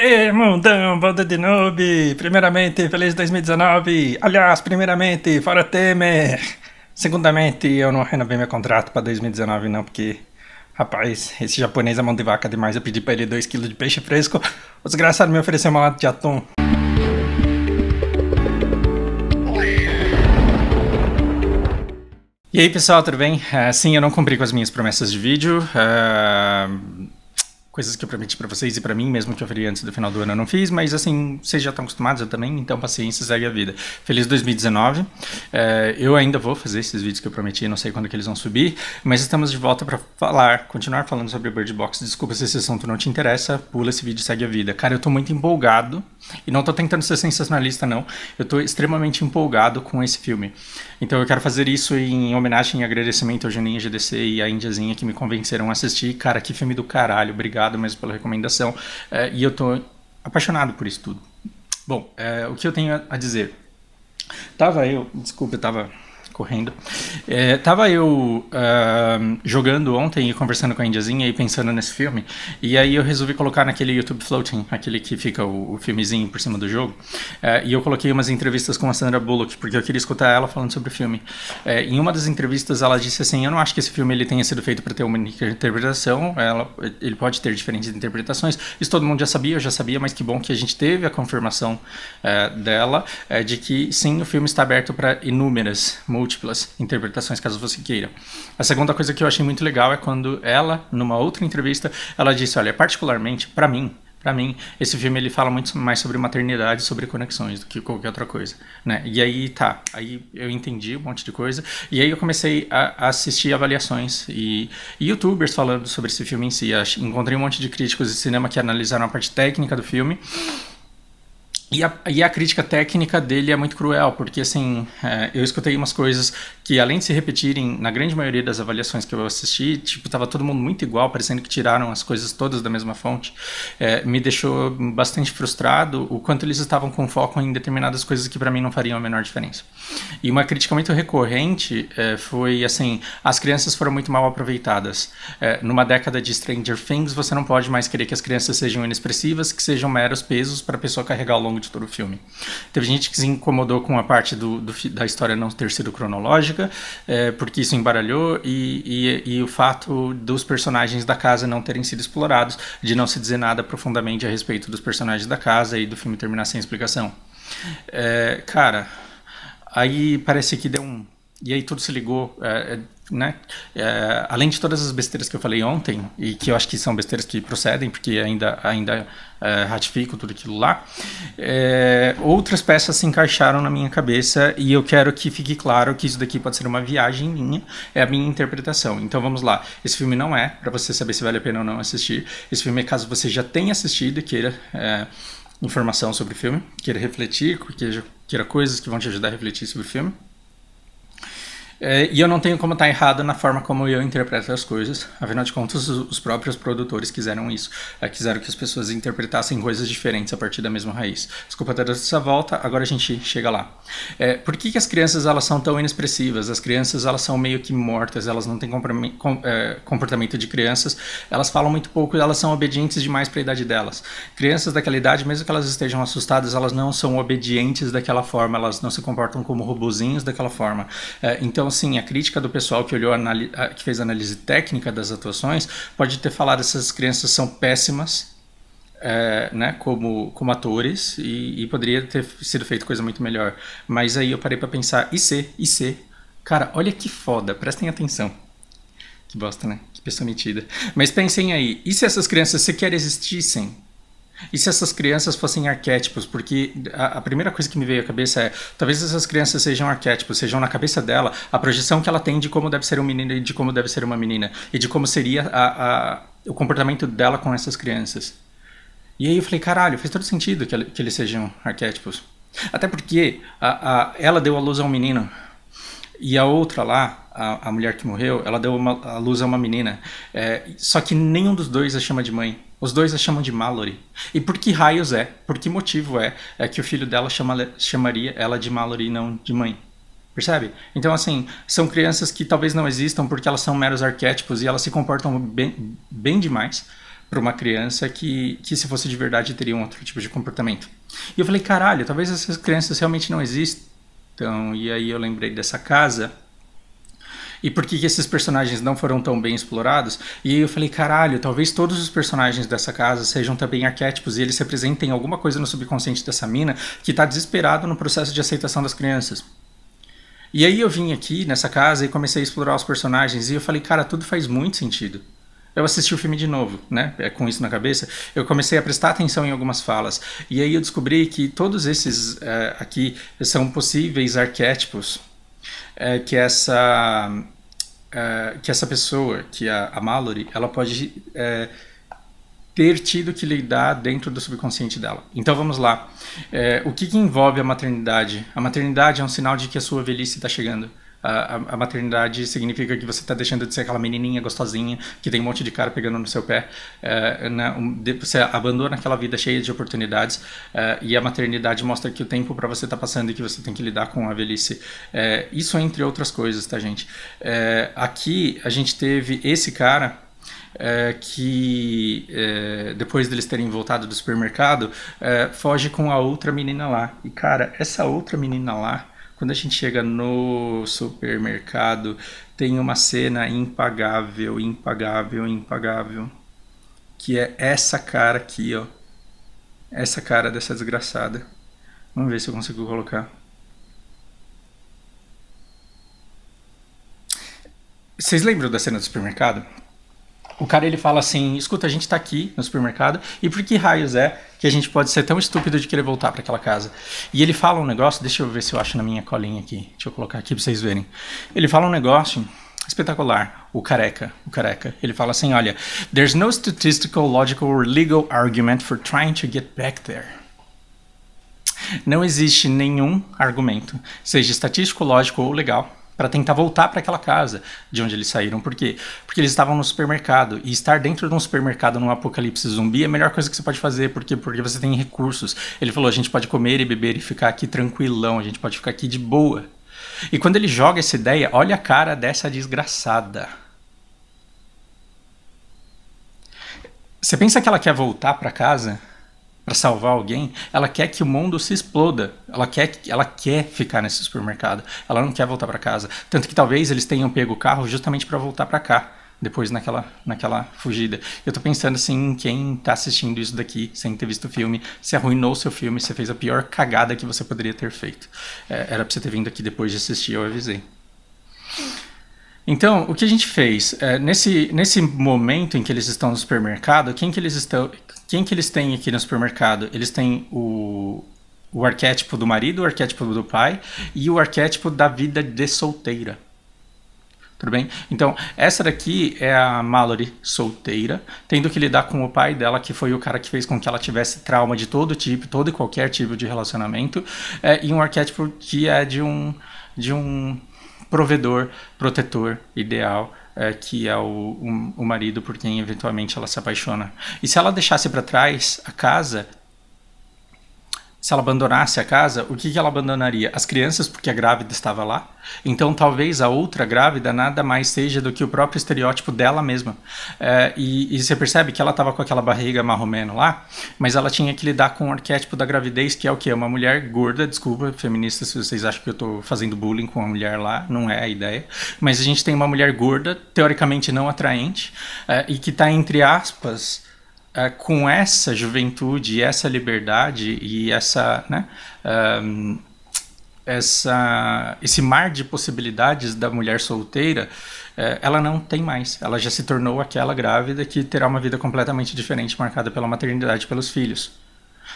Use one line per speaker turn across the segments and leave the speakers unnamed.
Aê, mundão, banda de noob! Primeiramente, feliz 2019! Aliás, primeiramente, fora Temer! Segundamente, eu não renovei meu contrato pra 2019 não, porque... Rapaz, esse japonês é mão de vaca demais, eu pedi pra ele 2 kg de peixe fresco, o desgraçado me ofereceu uma lata de atum. E aí pessoal, tudo bem? Sim, eu não cumpri com as minhas promessas de vídeo, coisas que eu prometi pra vocês e pra mim, mesmo que eu faria antes do final do ano eu não fiz, mas assim, vocês já estão acostumados, eu também, então paciência, segue a vida. Feliz 2019, eu ainda vou fazer esses vídeos que eu prometi, não sei quando que eles vão subir, mas estamos de volta pra continuar falando sobre Bird Box. Desculpa se esse assunto não te interessa, pula esse vídeo e segue a vida. Cara, eu tô muito empolgado, e não tô tentando ser sensacionalista não, eu tô extremamente empolgado com esse filme. Então eu quero fazer isso em homenagem e agradecimento ao Juninho, GDC e a Indiazinha que me convenceram a assistir. Cara, que filme do caralho, obrigado mesmo pela recomendação, e eu tô apaixonado por isso tudo. Bom, o que eu tenho a dizer? Desculpa, eu tava correndo. Tava eu jogando ontem e conversando com a Indiazinha e pensando nesse filme, e aí eu resolvi colocar naquele YouTube Floating, aquele que fica o filmezinho por cima do jogo, e eu coloquei umas entrevistas com a Sandra Bullock, porque eu queria escutar ela falando sobre o filme. Em uma das entrevistas ela disse assim, eu não acho que esse filme ele tenha sido feito para ter uma única interpretação, ele pode ter diferentes interpretações, isso todo mundo já sabia, eu já sabia, mas que bom que a gente teve a confirmação dela, de que sim, o filme está aberto para inúmeras, múltiplas interpretações, caso você queira. A segunda coisa que eu achei muito legal é quando ela, numa outra entrevista, ela disse, olha, particularmente, para mim, esse filme ele fala muito mais sobre maternidade, sobre conexões, do que qualquer outra coisa, né? E aí aí eu entendi um monte de coisa, e aí eu comecei a assistir avaliações e youtubers falando sobre esse filme em si. Encontrei um monte de críticos de cinema que analisaram a parte técnica do filme, e a crítica técnica dele é muito cruel, porque assim, eu escutei umas coisas que além de se repetirem na grande maioria das avaliações que eu assisti, tipo, tava todo mundo muito igual, parecendo que tiraram as coisas todas da mesma fonte, me deixou bastante frustrado o quanto eles estavam com foco em determinadas coisas que pra mim não fariam a menor diferença. E uma crítica muito recorrente foi assim, as crianças foram muito mal aproveitadas. Numa década de Stranger Things, você não pode mais querer que as crianças sejam inexpressivas, que sejam meros pesos para a pessoa carregar ao longo de todo o filme. Teve gente que se incomodou com a parte da história não ter sido cronológica, porque isso embaralhou, e o fato dos personagens da casa não terem sido explorados, de não se dizer nada profundamente a respeito dos personagens da casa e do filme terminar sem explicação. Cara, aí parece que deu um... E aí tudo se ligou, né? Além de todas as besteiras que eu falei ontem, e que eu acho que são besteiras que procedem, porque ainda ratifico tudo aquilo lá, outras peças se encaixaram na minha cabeça, e eu quero que fique claro que isso daqui pode ser uma viagem minha, é a minha interpretação. Então vamos lá, esse filme não é para você saber se vale a pena ou não assistir, esse filme é caso você já tenha assistido e queira... informação sobre o filme, queira refletir, queira coisas que vão te ajudar a refletir sobre o filme. E eu não tenho como estar errado na forma como eu interpreto as coisas, afinal de contas os próprios produtores quiseram isso, quiseram que as pessoas interpretassem coisas diferentes a partir da mesma raiz. Desculpa ter dado essa volta, agora a gente chega lá. Por que as crianças elas são tão inexpressivas? As crianças elas são meio que mortas, elas não têm comportamento de crianças, elas falam muito pouco e elas são obedientes demais para a idade delas. Crianças daquela idade, mesmo que elas estejam assustadas, elas não são obedientes daquela forma, elas não se comportam como robozinhos daquela forma. Então, assim, a crítica do pessoal que olhou, que fez a análise técnica das atuações, pode ter falado que essas crianças são péssimas, né, como atores, e poderia ter sido feito coisa muito melhor. Mas aí eu parei pra pensar, e se? Cara, olha que foda, prestem atenção. Que bosta, né? Que pessoa metida. Mas pensem aí, e se essas crianças sequer existissem? E se essas crianças fossem arquétipos? Porque a primeira coisa que me veio à cabeça talvez essas crianças sejam arquétipos, sejam na cabeça dela a projeção que ela tem de como deve ser um menino e de como deve ser uma menina, e de como seria o comportamento dela com essas crianças. E aí eu falei, caralho, faz todo sentido que eles sejam arquétipos. Até porque ela deu à luz a um menino, e a outra lá, a mulher que morreu, ela deu à luz a uma menina. Só que nenhum dos dois a chama de mãe. Os dois a chamam de Mallory. E por que raios por que motivo que o filho dela chamaria ela de Mallory e não de mãe? Percebe? Então, assim, são crianças que talvez não existam porque elas são meros arquétipos e elas se comportam bem demais para uma criança que se fosse de verdade teria um outro tipo de comportamento. E eu falei, caralho, talvez essas crianças realmente não existam. E aí eu lembrei dessa casa e por que esses personagens não foram tão bem explorados. E aí eu falei, caralho, talvez todos os personagens dessa casa sejam também arquétipos e eles representem alguma coisa no subconsciente dessa mina que está desesperado no processo de aceitação das crianças. E aí eu vim aqui nessa casa e comecei a explorar os personagens e eu falei, cara, tudo faz muito sentido. Eu assisti o filme de novo, né, com isso na cabeça, eu comecei a prestar atenção em algumas falas, e aí eu descobri que todos esses aqui são possíveis arquétipos que essa pessoa, que a Mallory, ela pode ter tido que lidar dentro do subconsciente dela. Então vamos lá. O que envolve a maternidade? A maternidade é um sinal de que a sua velhice está chegando. A maternidade significa que você está deixando de ser aquela menininha gostosinha que tem um monte de cara pegando no seu pé. Você abandona aquela vida cheia de oportunidades e a maternidade mostra que o tempo para você está passando e que você tem que lidar com a velhice. Isso entre outras coisas, tá, gente? Aqui a gente teve esse cara que depois deles terem voltado do supermercado foge com a outra menina lá. E cara, essa outra menina lá, quando a gente chega no supermercado, tem uma cena impagável, impagável, impagável, que é essa cara aqui, ó. Essa cara dessa desgraçada. Vamos ver se eu consigo colocar. Vocês lembram da cena do supermercado? O cara, ele fala assim, escuta, a gente tá aqui no supermercado, e por que raios é que a gente pode ser tão estúpido de querer voltar para aquela casa? E ele fala um negócio, deixa eu ver se eu acho na minha colinha aqui, deixa eu colocar aqui para vocês verem. Ele fala um negócio espetacular, o careca. Ele fala assim, olha, there's no statistical, logical or legal argument for trying to get back there. Não existe nenhum argumento, seja estatístico, lógico ou legal, para tentar voltar para aquela casa de onde eles saíram. Por quê? Porque eles estavam no supermercado, e estar dentro de um supermercado num apocalipse zumbi é a melhor coisa que você pode fazer, porque você tem recursos. Ele falou, a gente pode comer e beber e ficar aqui tranquilão, a gente pode ficar aqui de boa. E quando ele joga essa ideia, olha a cara dessa desgraçada. Você pensa que ela quer voltar para casa para salvar alguém? Ela quer que o mundo se exploda. Ela quer ficar nesse supermercado. Ela não quer voltar para casa. Tanto que talvez eles tenham pego o carro justamente para voltar para cá, depois naquela fugida. Eu tô pensando assim, em quem tá assistindo isso daqui sem ter visto o filme, você arruinou o seu filme, você fez a pior cagada que você poderia ter feito. Era pra você ter vindo aqui depois de assistir, eu avisei. Então, o que a gente fez? Nesse momento em que eles estão no supermercado, quem que eles têm aqui no supermercado? Eles têm o arquétipo do marido, o arquétipo do pai e o arquétipo da vida de solteira. Tudo bem? Então, essa daqui é a Mallory solteira, tendo que lidar com o pai dela, que foi o cara que fez com que ela tivesse trauma de todo tipo, todo e qualquer tipo de relacionamento, e um arquétipo que é de um provedor, protetor ideal, que é o marido por quem eventualmente ela se apaixona. E se ela deixasse para trás a casa, se ela abandonasse a casa, o que ela abandonaria? As crianças, porque a grávida estava lá. Então talvez a outra grávida nada mais seja do que o próprio estereótipo dela mesma. E você percebe que ela estava com aquela barriga marromeno lá, mas ela tinha que lidar com o arquétipo da gravidez, que é o quê? Uma mulher gorda, desculpa, feministas, se vocês acham que eu estou fazendo bullying com a mulher lá, não é a ideia. Mas a gente tem uma mulher gorda, teoricamente não atraente, e que está, entre aspas, com essa juventude, essa liberdade e esse mar de possibilidades da mulher solteira, ela não tem mais. Ela já se tornou aquela grávida que terá uma vida completamente diferente, marcada pela maternidade e pelos filhos.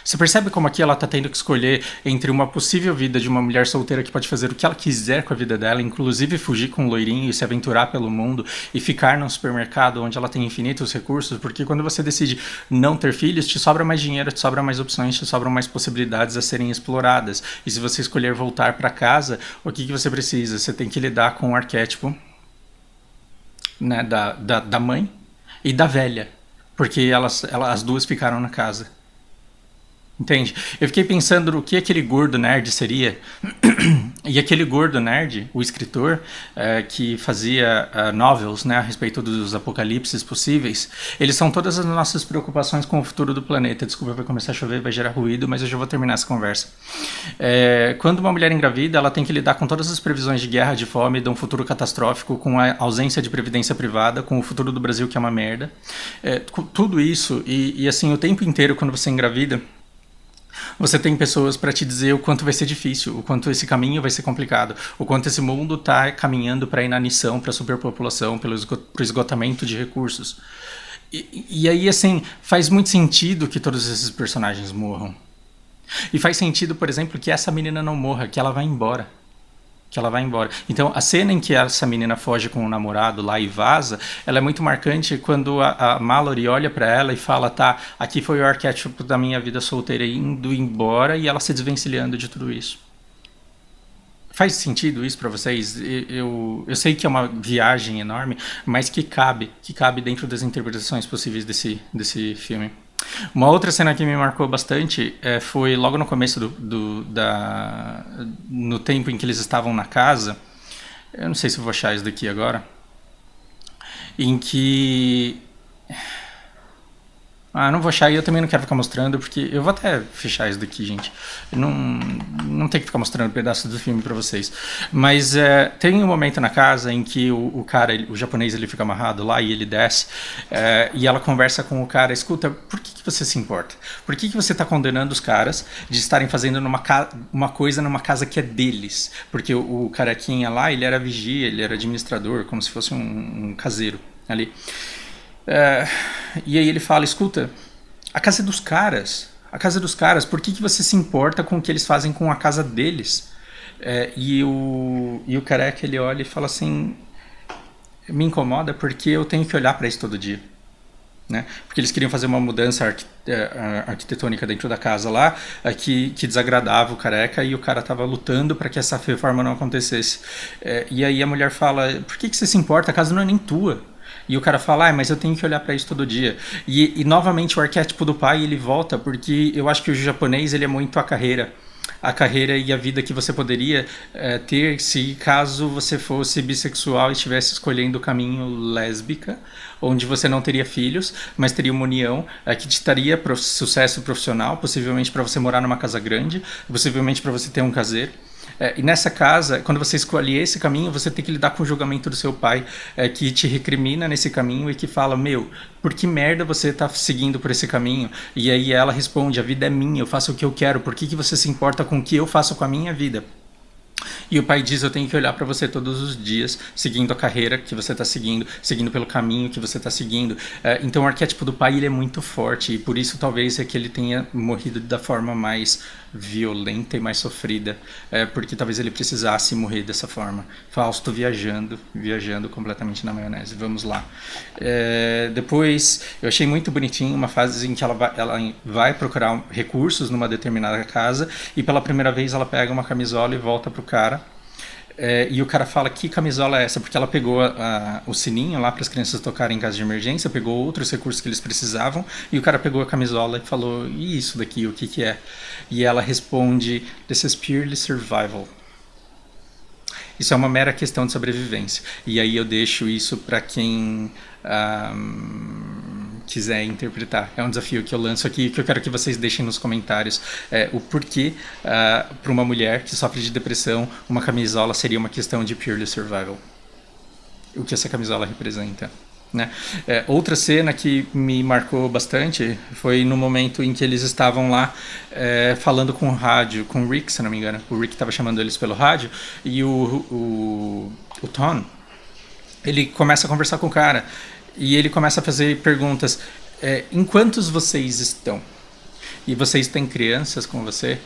Você percebe como aqui ela está tendo que escolher entre uma possível vida de uma mulher solteira que pode fazer o que ela quiser com a vida dela, inclusive fugir com um loirinho e se aventurar pelo mundo e ficar num supermercado onde ela tem infinitos recursos, porque quando você decide não ter filhos, te sobra mais dinheiro, te sobra mais opções, te sobram mais possibilidades a serem exploradas. E se você escolher voltar para casa, o que você precisa? Você tem que lidar com o arquétipo, né, da mãe e da velha, porque as duas ficaram na casa. Entende? Eu fiquei pensando no que aquele gordo nerd seria E aquele gordo nerd, o escritor, que fazia novels, né, a respeito dos apocalipses possíveis, eles são todas as nossas preocupações com o futuro do planeta. Desculpa, vai começar a chover, vai gerar ruído, mas eu já vou terminar essa conversa. Quando uma mulher engravida, ela tem que lidar com todas as previsões de guerra, de fome, de um futuro catastrófico, com a ausência de previdência privada, com o futuro do Brasil, que é uma merda. Tudo isso, e assim, o tempo inteiro, quando você engravida, você tem pessoas para te dizer o quanto vai ser difícil, o quanto esse caminho vai ser complicado, o quanto esse mundo está caminhando para a inanição, para a superpopulação, para o esgotamento de recursos. E aí, assim, faz muito sentido que todos esses personagens morram. E faz sentido, por exemplo, que essa menina não morra, que ela vai embora. Então, a cena em que essa menina foge com o namorado lá e vaza, ela é muito marcante quando a Mallory olha para ela e fala, tá, aqui foi o arquétipo da minha vida solteira indo embora, e ela se desvencilhando de tudo isso. Faz sentido isso para vocês? Eu sei que é uma viagem enorme, mas que cabe dentro das interpretações possíveis desse filme. Uma outra cena que me marcou bastante foi logo no começo no tempo em que eles estavam na casa. Eu não sei se eu vou achar isso daqui agora. Em que... não vou achar, e eu também não quero ficar mostrando, porque eu vou até fechar isso daqui, gente. Não tem que ficar mostrando pedaços do filme pra vocês. Mas tem um momento na casa em que o cara, o japonês, ele fica amarrado lá e ele desce, e ela conversa com o cara, escuta, por que você se importa? Por que você tá condenando os caras de estarem fazendo uma coisa numa casa que é deles? Porque o carequinha lá, ele era vigia, ele era administrador, como se fosse um caseiro ali. E aí ele fala, escuta, a casa é dos caras, por que você se importa com o que eles fazem com a casa deles? E o careca, ele olha e fala assim, me incomoda porque eu tenho que olhar para isso todo dia. Né? Porque eles queriam fazer uma mudança arquitetônica dentro da casa lá, que desagradava o careca, e o cara estava lutando para que essa reforma não acontecesse. E aí a mulher fala, por que você se importa? A casa não é nem tua. E o cara fala, mas eu tenho que olhar para isso todo dia. E novamente o arquétipo do pai, ele volta, porque eu acho que o japonês, ele é muito a carreira e a vida que você poderia ter se caso você fosse bissexual e estivesse escolhendo o caminho lésbica, onde você não teria filhos, mas teria uma união que te daria sucesso profissional, possivelmente para você morar numa casa grande, possivelmente para você ter um caseiro. E nessa casa, quando você escolhe esse caminho, você tem que lidar com o julgamento do seu pai, que te recrimina nesse caminho e que fala, por que merda você está seguindo por esse caminho? E aí ela responde, a vida é minha, eu faço o que eu quero, por que você se importa com o que eu faço com a minha vida? E o pai diz, eu tenho que olhar para você todos os dias, seguindo a carreira que você está seguindo pelo caminho que você está seguindo. Então o arquétipo do pai, ele é muito forte, e por isso talvez é que ele tenha morrido da forma mais violenta e mais sofrida, porque talvez ele precisasse morrer dessa forma. Fausto viajando completamente na maionese. Vamos lá. Depois, eu achei muito bonitinho uma fase em que ela vai procurar recursos numa determinada casa, e pela primeira vez ela pega uma camisola e volta pro cara. E o cara fala, que camisola é essa? Porque ela pegou o sininho lá para as crianças tocarem em caso de emergência, pegou outros recursos que eles precisavam, e o cara pegou a camisola e falou, e isso daqui, o que é? E ela responde, this is purely survival. Isso é uma mera questão de sobrevivência. E aí eu deixo isso para quem quiser interpretar. É um desafio que eu lanço aqui, que eu quero que vocês deixem nos comentários o porquê para uma mulher que sofre de depressão uma camisola seria uma questão de purely survival. O que essa camisola representa. Né? Outra cena que me marcou bastante foi no momento em que eles estavam lá falando com o rádio, com o Rick, se não me engano. O Rick estava chamando eles pelo rádio, e o Tom, ele começa a conversar com o cara, e ele começa a fazer perguntas, em quantos vocês estão? E vocês têm crianças com você?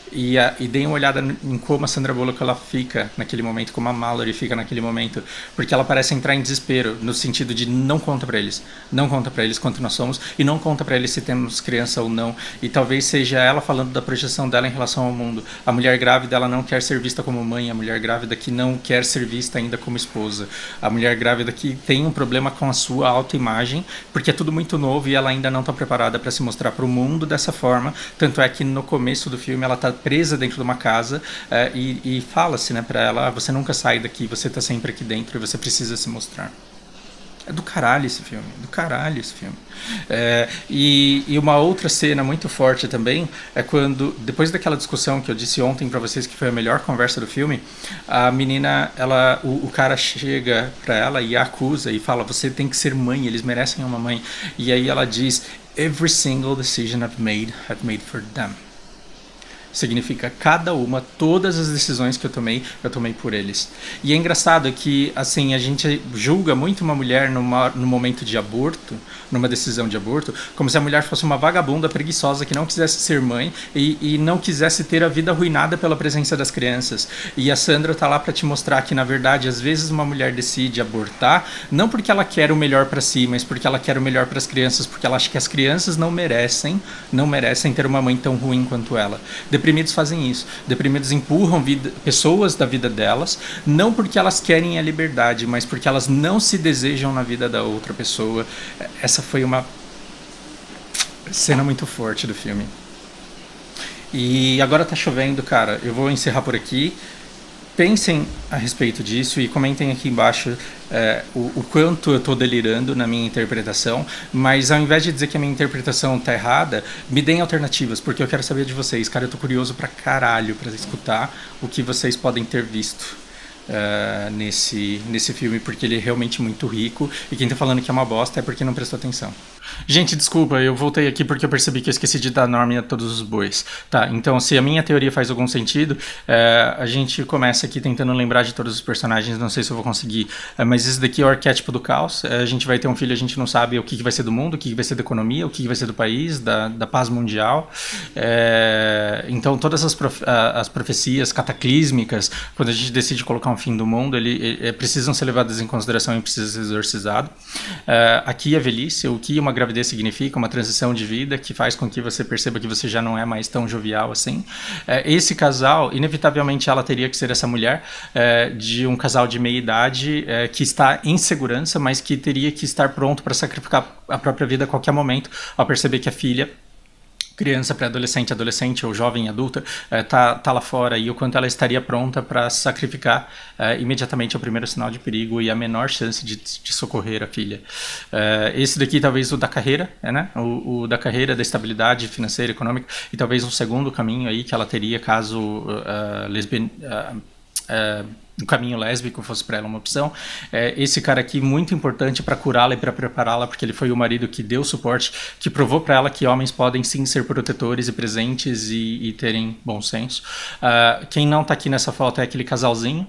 E deem uma olhada em como a Sandra Bullock ela fica naquele momento, como a Mallory fica naquele momento, porque ela parece entrar em desespero, no sentido de não conta pra eles quanto nós somos, e não conta pra eles se temos criança ou não, e talvez seja ela falando da projeção dela em relação ao mundo. A mulher grávida, ela não quer ser vista como mãe, a mulher grávida que não quer ser vista ainda como esposa, a mulher grávida que tem um problema com a sua autoimagem, porque é tudo muito novo e ela ainda não está preparada para se mostrar para o mundo dessa forma, tanto é que no começo do filme ela tá presa dentro de uma casa e fala-se, né, pra ela, você nunca sai daqui, você tá sempre aqui dentro e você precisa se mostrar. É do caralho esse filme, do caralho esse filme. E uma outra cena muito forte também é quando, depois daquela discussão que eu disse ontem pra vocês que foi a melhor conversa do filme, a menina, o cara chega pra ela e a acusa e fala, você tem que ser mãe, eles merecem uma mãe. E aí ela diz, every single decision I've made for them. Significa cada uma, todas as decisões que eu tomei por eles. E é engraçado que, assim, a gente julga muito uma mulher no momento de aborto, numa decisão de aborto, como se a mulher fosse uma vagabunda preguiçosa que não quisesse ser mãe e não quisesse ter a vida arruinada pela presença das crianças. E a Sandra tá lá para te mostrar que, na verdade, às vezes uma mulher decide abortar, não porque ela quer o melhor para si, mas porque ela quer o melhor para as crianças, porque ela acha que as crianças não merecem ter uma mãe tão ruim quanto ela. Deprimidos fazem isso. Deprimidos empurram pessoas da vida delas, não porque elas querem a liberdade, mas porque elas não se desejam na vida da outra pessoa. Essa foi uma cena muito forte do filme. E agora tá chovendo, cara. Eu vou encerrar por aqui. Pensem a respeito disso e comentem aqui embaixo o quanto eu estou delirando na minha interpretação, mas ao invés de dizer que a minha interpretação está errada, me deem alternativas, porque eu quero saber de vocês. Cara, eu tô curioso pra caralho pra escutar o que vocês podem ter visto nesse filme, porque ele é realmente muito rico, e quem tá falando que é uma bosta é porque não prestou atenção. Gente, desculpa, eu voltei aqui porque eu percebi que eu esqueci de dar nome a todos os bois. Tá, então se a minha teoria faz algum sentido, a gente começa aqui tentando lembrar de todos os personagens, não sei se eu vou conseguir, mas esse daqui é o arquétipo do caos. A gente vai ter um filho, a gente não sabe o que vai ser do mundo, o que vai ser da economia, o que vai ser do país, da paz mundial. Então todas as profecias cataclísmicas, quando a gente decide colocar um fim do mundo, precisam ser levadas em consideração e precisam ser exorcizados. Aqui a velhice, o que uma gravidez significa, uma transição de vida que faz com que você perceba que você já não é mais tão jovial assim. Esse casal, inevitavelmente ela teria que ser essa mulher de um casal de meia idade que está em segurança, mas que teria que estar pronto para sacrificar a própria vida a qualquer momento, ao perceber que a filha, criança, pré-adolescente, adolescente ou jovem adulta, tá lá fora, e o quanto ela estaria pronta para sacrificar imediatamente o primeiro sinal de perigo e a menor chance de socorrer a filha. Esse daqui talvez o da carreira, né? O da carreira, da estabilidade financeira, econômica, e talvez um segundo caminho aí que ela teria caso o caminho lésbico fosse para ela uma opção. Esse cara aqui muito importante para curá-la e para prepará-la, porque ele foi o marido que deu suporte, que provou para ela que homens podem sim ser protetores e presentes e terem bom senso. Quem não está aqui nessa foto é aquele casalzinho,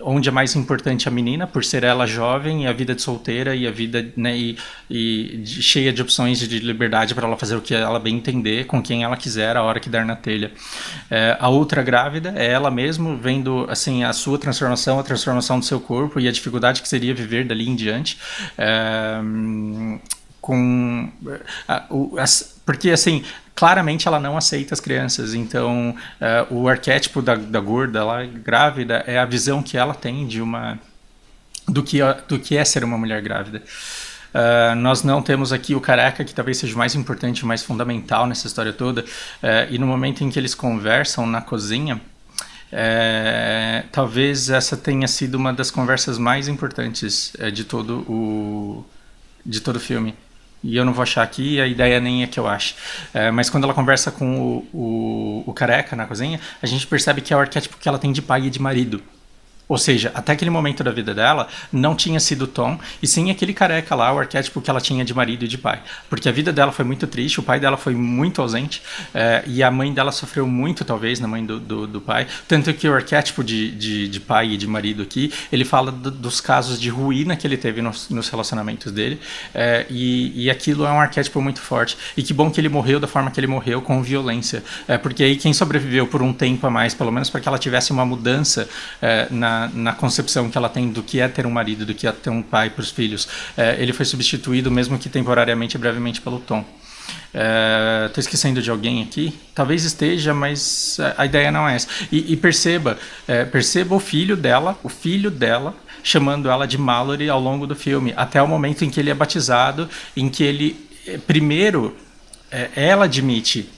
onde é mais importante a menina, por ser ela jovem, e a vida de solteira e a vida, né, cheia de opções de liberdade para ela fazer o que ela bem entender, com quem ela quiser, a hora que der na telha. A outra grávida é ela mesma, vendo assim a sua transformação, a transformação do seu corpo e a dificuldade que seria viver dali em diante, porque assim, claramente ela não aceita as crianças, então o arquétipo da gorda lá, grávida, é a visão que ela tem do que é ser uma mulher grávida. Nós não temos aqui o careca, que talvez seja o mais importante, o mais fundamental nessa história toda, e no momento em que eles conversam na cozinha, talvez essa tenha sido uma das conversas mais importantes de todo o filme. E eu não vou achar aqui, a ideia nem é que eu ache. Mas quando ela conversa com o careca na cozinha, a gente percebe que é o arquétipo que ela tem de pai e de marido. Ou seja, até aquele momento da vida dela, não tinha sido Tom, e sim aquele careca lá, o arquétipo que ela tinha de marido e de pai. Porque a vida dela foi muito triste, o pai dela foi muito ausente, e a mãe dela sofreu muito, talvez, na mãe do pai. Tanto que o arquétipo de pai e de marido aqui, ele fala dos casos de ruína que ele teve nos relacionamentos dele, e aquilo é um arquétipo muito forte. E que bom que ele morreu da forma que ele morreu, com violência. Porque aí quem sobreviveu por um tempo a mais, pelo menos para que ela tivesse uma mudança na concepção que ela tem do que é ter um marido, do que é ter um pai para os filhos, ele foi substituído, mesmo que temporariamente e brevemente, pelo Tom. Estou esquecendo de alguém aqui? Talvez esteja, mas a ideia não é essa. E perceba o filho dela, chamando ela de Mallory ao longo do filme, até o momento em que ele é batizado, em que ele, primeiro, ela admite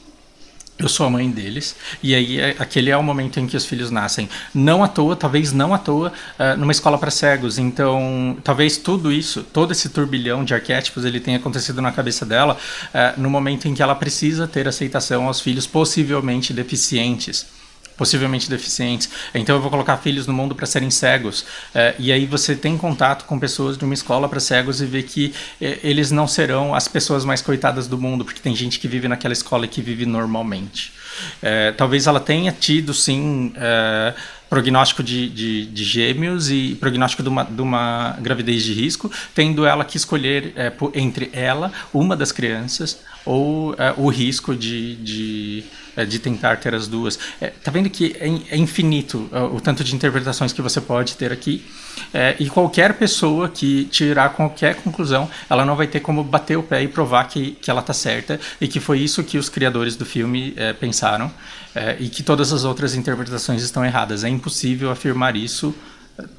Eu sou a mãe deles, e aí aquele é o momento em que os filhos nascem. Não à toa, talvez não à toa, numa escola para cegos. Então, talvez tudo isso, todo esse turbilhão de arquétipos, ele tenha acontecido na cabeça dela no momento em que ela precisa ter aceitação aos filhos possivelmente deficientes. Então eu vou colocar filhos no mundo para serem cegos. E aí você tem contato com pessoas de uma escola para cegos e vê que eles não serão as pessoas mais coitadas do mundo, porque tem gente que vive naquela escola e que vive normalmente. Talvez ela tenha tido, sim, prognóstico de gêmeos e prognóstico de uma gravidez de risco, tendo ela que escolher entre ela, uma das crianças, ou o risco de tentar ter as duas. Tá vendo que é infinito o tanto de interpretações que você pode ter aqui, e qualquer pessoa que tirar qualquer conclusão, ela não vai ter como bater o pé e provar que ela tá certa, e que foi isso que os criadores do filme pensaram, e que todas as outras interpretações estão erradas. É impossível afirmar isso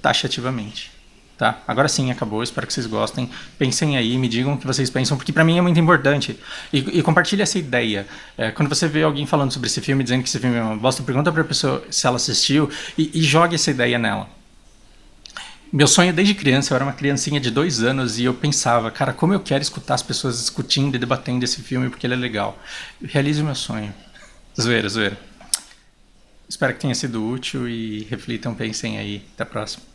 taxativamente. Tá? Agora sim, acabou. Espero que vocês gostem. Pensem aí, me digam o que vocês pensam, porque pra mim é muito importante. E compartilhe essa ideia. Quando você vê alguém falando sobre esse filme, dizendo que esse filme é uma bosta, pergunta pra pessoa se ela assistiu e jogue essa ideia nela. Meu sonho desde criança, eu era uma criancinha de 2 anos e eu pensava, cara, como eu quero escutar as pessoas discutindo e debatendo esse filme porque ele é legal. Realize o meu sonho. Zoeira, zoeira. Espero que tenha sido útil e reflitam, pensem aí. Até a próxima.